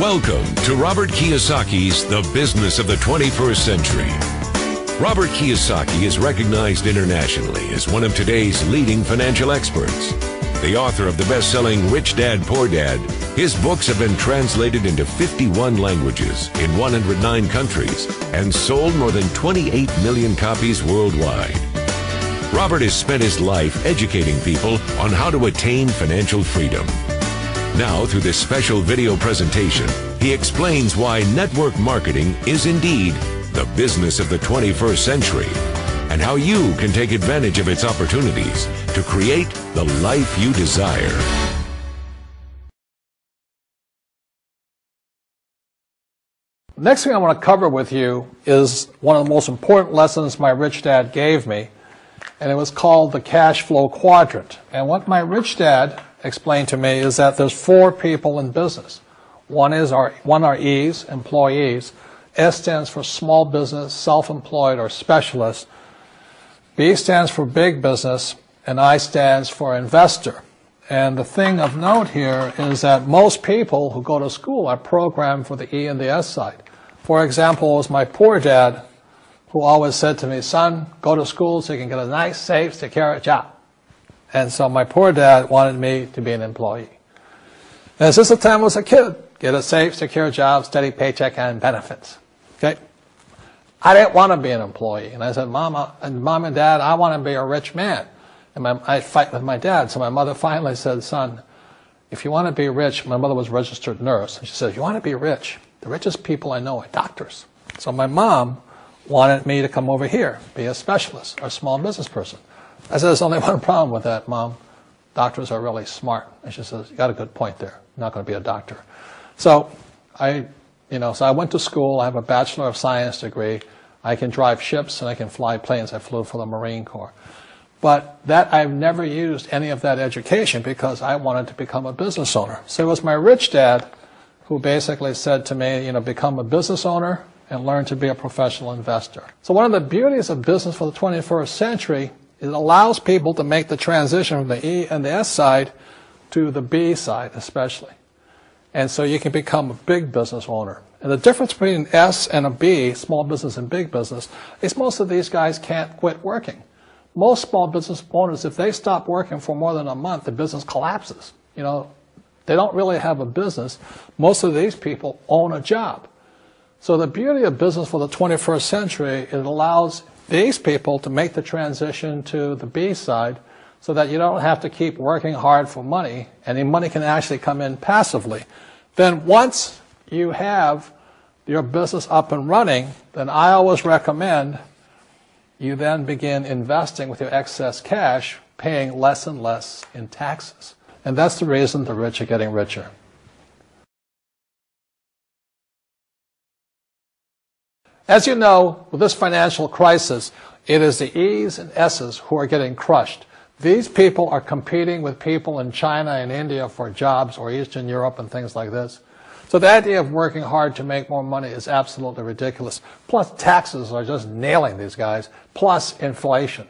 Welcome to Robert Kiyosaki's The Business of the 21st Century. Robert Kiyosaki is recognized internationally as one of today's leading financial experts. The author of the best-selling Rich Dad, Poor Dad, his books have been translated into 51 languages in 109 countries and sold more than 28 million copies worldwide. Robert has spent his life educating people on how to attain financial freedom. Now, through this special video presentation, he explains why network marketing is indeed the business of the 21st century and how you can take advantage of its opportunities to create the life you desire. The next thing I want to cover with you is one of the most important lessons my rich dad gave me, and it was called the cash flow quadrant. And what my rich dad explained to me is that there's four people in business. One are E's, employees. S stands for small business, self-employed, or specialist. B stands for big business, and I stands for investor. And the thing of note here is that most people who go to school are programmed for the E and the S side. For example, it was my poor dad who always said to me, son, go to school so you can get a nice, safe, secure job. And so my poor dad wanted me to be an employee. And since the time I was a kid, get a safe, secure job, steady paycheck, and benefits. Okay? I didn't want to be an employee. And I said, Mom and Dad, I want to be a rich man. And I fight with my dad. So my mother finally said, son, if you want to be rich, my mother was a registered nurse. And she said, if you want to be rich, the richest people I know are doctors. So my mom wanted me to come over here, be a specialist or a small business person. I said, there's only one problem with that, Mom. Doctors are really smart. And she says, you got a good point there. I'm not going to be a doctor. So I went to school. I have a Bachelor of Science degree. I can drive ships and I can fly planes. I flew for the Marine Corps. But I've never used any of that education because I wanted to become a business owner. So it was my rich dad who basically said to me, become a business owner and learn to be a professional investor. So one of the beauties of business for the 21st century, it allows people to make the transition from the E and the S side to the B side especially. And so you can become a big business owner. And the difference between an S and a B, small business and big business, is most of these guys can't quit working. Most small business owners, if they stop working for more than a month, the business collapses. They don't really have a business. Most of these people own a job. So the beauty of business for the 21st century, it allows these people to make the transition to the B side so that you don't have to keep working hard for money, and the money can actually come in passively. Then once you have your business up and running, then I always recommend you then begin investing with your excess cash, paying less and less in taxes. And that's the reason the rich are getting richer. As you know, with this financial crisis, it is the E's and S's who are getting crushed. These people are competing with people in China and India for jobs, or Eastern Europe and things like this. So the idea of working hard to make more money is absolutely ridiculous. Plus taxes are just nailing these guys, plus inflation.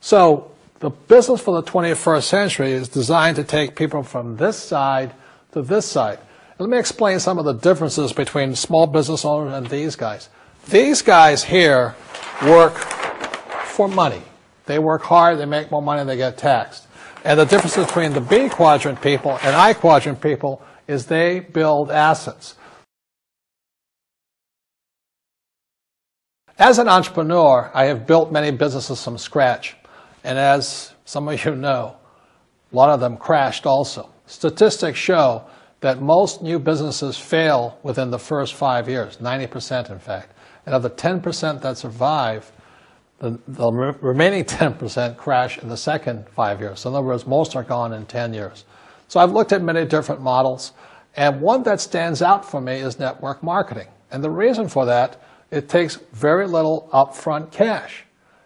So the business for the 21st century is designed to take people from this side to this side. Let me explain some of the differences between small business owners and these guys. These guys here work for money. They work hard, they make more money, they get taxed. And the difference between the B quadrant people and I quadrant people is they build assets. As an entrepreneur, I have built many businesses from scratch. And as some of you know, a lot of them crashed also. Statistics show that most new businesses fail within the first 5 years, 90% in fact. And of the 10% that survive, the remaining 10% crash in the second 5 years. So in other words, most are gone in 10 years. So I've looked at many different models, and one that stands out for me is network marketing. And the reason for that, it takes very little upfront cash.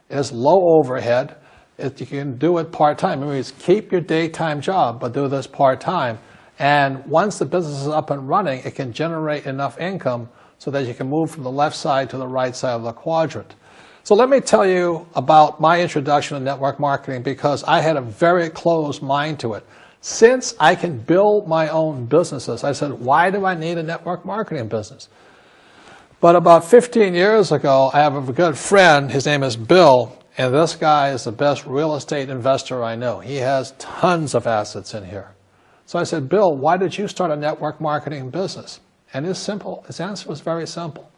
It has low overhead. You can do it part-time. It means keep your daytime job, but do this part-time. And once the business is up and running, it can generate enough income so that you can move from the left side to the right side of the quadrant. So let me tell you about my introduction to network marketing because I had a very closed mind to it. Since I can build my own businesses, I said, why do I need a network marketing business? But about 15 years ago, I have a good friend, his name is Bill, and this guy is the best real estate investor I know. He has tons of assets in here. So I said, Bill, why did you start a network marketing business? And his answer was very simple.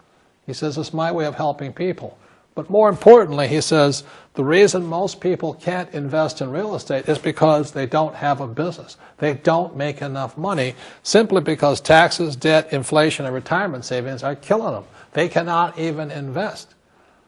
He says, it's my way of helping people. But more importantly, he says, the reason most people can't invest in real estate is because they don't have a business. They don't make enough money simply because taxes, debt, inflation, and retirement savings are killing them. They cannot even invest.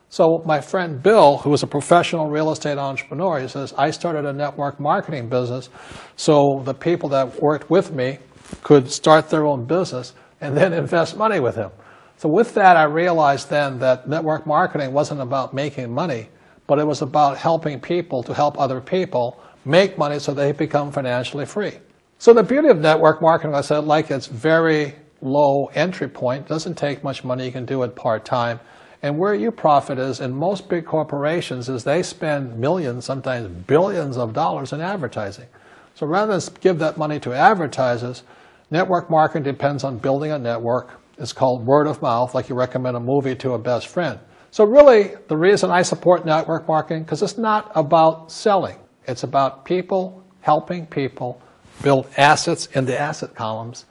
So my friend Bill, who is a professional real estate entrepreneur, he says, I started a network marketing business so the people that worked with me could start their own business and then invest money with him. So with that, I realized then that network marketing wasn't about making money, but it was about helping people to help other people make money so they become financially free. So the beauty of network marketing, I said, like it's very low entry point, doesn't take much money, you can do it part-time. And where you profit is in most big corporations is they spend millions, sometimes billions of dollars in advertising. So rather than give that money to advertisers, network marketing depends on building a network. It's called word of mouth, like you recommend a movie to a best friend. So really, the reason I support network marketing, because it's not about selling. It's about people helping people build assets in the asset columns,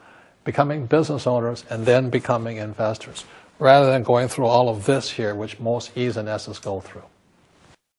becoming business owners, and then becoming investors, rather than going through all of this here, which most E's and S's go through.